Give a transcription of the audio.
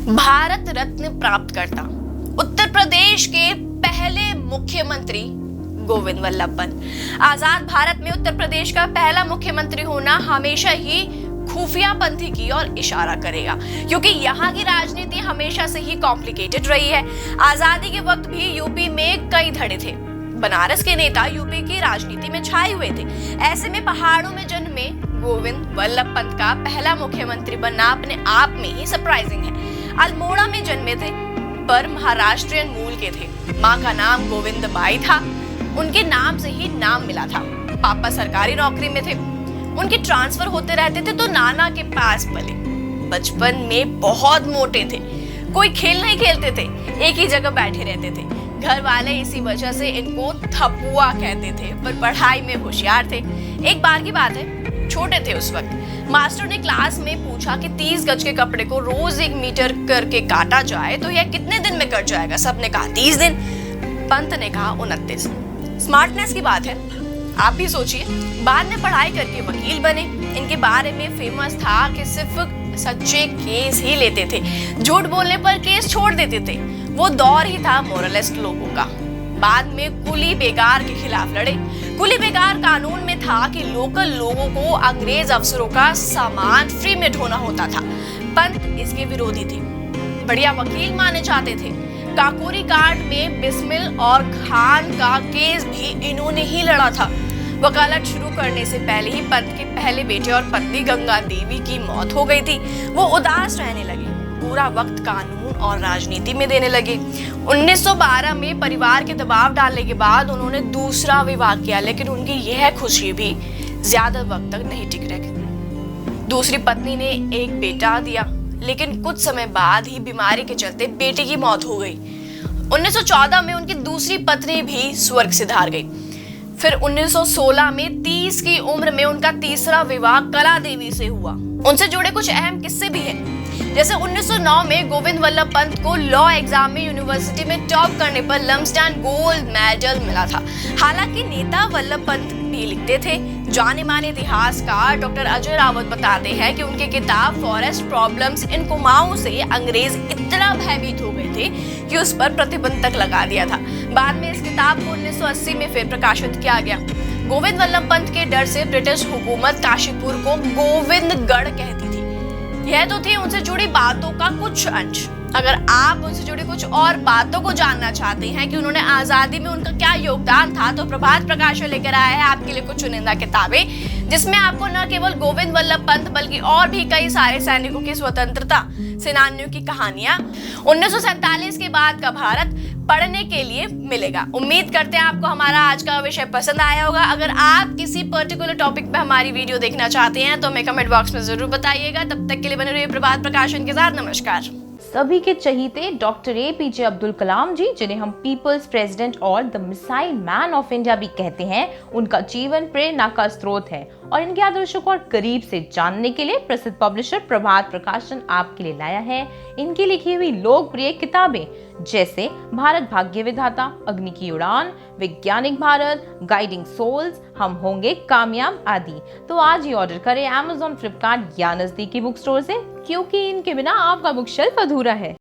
भारत रत्न प्राप्त करता उत्तर प्रदेश के पहले मुख्यमंत्री गोविंद वल्लभ पंत। आजाद भारत में उत्तर प्रदेश का पहला मुख्यमंत्री होना हमेशा ही खुफियापंथी की ओर इशारा करेगा, क्योंकि यहाँ की राजनीति हमेशा से ही कॉम्प्लिकेटेड रही है। आजादी के वक्त भी यूपी में कई धड़े थे। बनारस के नेता यूपी की राजनीति में छाए हुए थे। ऐसे में पहाड़ों में जन्मे गोविंद वल्लभ पंत का पहला मुख्यमंत्री बनना अपने आप में ही सरप्राइजिंग है। अल्मोड़ा में जन्मे थे, पर महाराष्ट्रियन मूल के थे। माँ का नाम गोविंदबाई था, उनके नाम से ही नाम मिला था। पापा सरकारी नौकरी में थे, उनके ट्रांसफर होते रहते थे तो नाना के पास पले। बचपन में बहुत मोटे थे, कोई खेल नहीं खेलते थे, एक ही जगह बैठे रहते थे। घर वाले इसी वजह से इनको थपुआ कहते थे, पर पढ़ाई में होशियार थे। एक बार की बात है, छोटे थे उस वक्त, मास्टर ने क्लास में पूछा कि 30 गज के कपड़े को रोज 1 मीटर करके काटा जाए तो यह कितने दिन में कट जाएगा। सबने कहा 30 दिन, पंत ने कहा 29। स्मार्टनेस की बात है, आप भी सोचिए। बाद में पढ़ाई करके वकील बने। इनके बारे में फेमस था कि सिर्फ सच्चे केस ही लेते थे, झूठ बोलने पर केस छोड़ देते थे। वो दौर ही था मोरलिस्ट लोगों का। बाद में कुली बेगार के खिलाफ लड़े। कुली बेगार कानून में था कि लोकल लोगों को अंग्रेज अफसरों का सामान फ्री में ढोना होता था। पंत इसके विरोधी थे, बढ़िया वकील माने जाते थे। काकोरी कांड में बिस्मिल और खान का केस भी इन्होंने ही लड़ा था। वकालत शुरू करने से पहले ही पंत के पहले बेटे और पत्नी गंगा देवी की मौत हो गई थी। वो उदास रहने लगे, पूरा वक्त कानून और राजनीति में देने लगे। 1912 में परिवार के दबाव डालने के बाद उन्होंने दूसरा विवाह किया, लेकिन उनकी यह खुशी भी ज्यादा वक्त तक नहीं टिक रही। दूसरी पत्नी ने एक बेटा दिया, लेकिन कुछ समय बाद ही बीमारी के चलते बेटे की मौत हो गई। 1914 में उनकी दूसरी पत्नी भी स्वर्ग सिधार गई। फिर 1916 में 30 की उम्र में उनका तीसरा विवाह कला देवी से हुआ। उनसे जुड़े कुछ अहम किस्से भी हैं। जैसे 1909 में गोविंद वल्लभ पंत को लॉ एग्जाम में यूनिवर्सिटी में टॉप करने पर लम्सडन गोल्ड मेडल मिला था। हालांकि नेता वल्लभ पंत भी लिखते थे। जाने माने इतिहासकार डॉक्टर अजय रावत बताते हैं कि उनकी किताब फॉरेस्ट प्रॉब्लम्स इन कुमाऊं से अंग्रेज इतना भयभीत हो गए थे कि उस पर प्रतिबंध तक लगा दिया था। बाद में इस किताब को 1980 में फिर प्रकाशित किया गया। गोविंद वल्लभ पंत के डर से ब्रिटिश हुकूमत काशीपुर को गोविंदगढ़ कहती थी। यह तो थी उनसे जुड़ी बातों का कुछ अंश। अगर आप उनसे जुड़ी कुछ और बातों को जानना चाहते हैं कि उन्होंने आजादी में उनका क्या योगदान था, तो प्रभात प्रकाशन लेकर आया है आपके लिए कुछ चुनिंदा किताबें, जिसमें आपको न केवल गोविंद वल्लभ पंत बल्कि और भी कई सारे सैनिकों की स्वतंत्रता सेनानियों की कहानियां, 1947 के बाद का भारत पढ़ने के लिए मिलेगा। उम्मीद करते हैं आपको हमारा आज का विषय पसंद आया होगा। अगर आप किसी पर्टिकुलर टॉपिक पे हमारी वीडियो देखना चाहते हैं तो हमें कमेंट बॉक्स में जरूर बताइएगा। तब तक के लिए बने रहिए प्रभात प्रकाशन के साथ। नमस्कार। सभी के चहीते डॉक्टर APJ अब्दुल कलाम जी, जिन्हें हम पीपल्स प्रेसिडेंट और the missile man of India भी कहते हैं, उनका जीवन प्रेरणा का स्रोत है। और इनके आदर्शों को और करीब से जानने के लिए प्रसिद्ध पब्लिशर प्रभात प्रकाशन आपके लिए लाया है इनकी लिखी हुई लोकप्रिय किताबें, जैसे भारत भाग्य विधाता, अग्नि की उड़ान, वैज्ञानिक भारत, गाइडिंग सोल्स, हम होंगे कामयाब आदि। तो आज ही ऑर्डर करें Amazon, फ्लिपकार्ट या नजदीकी बुक स्टोर से, क्योंकि इनके बिना आपका बुक शेल्फ अधूरा है।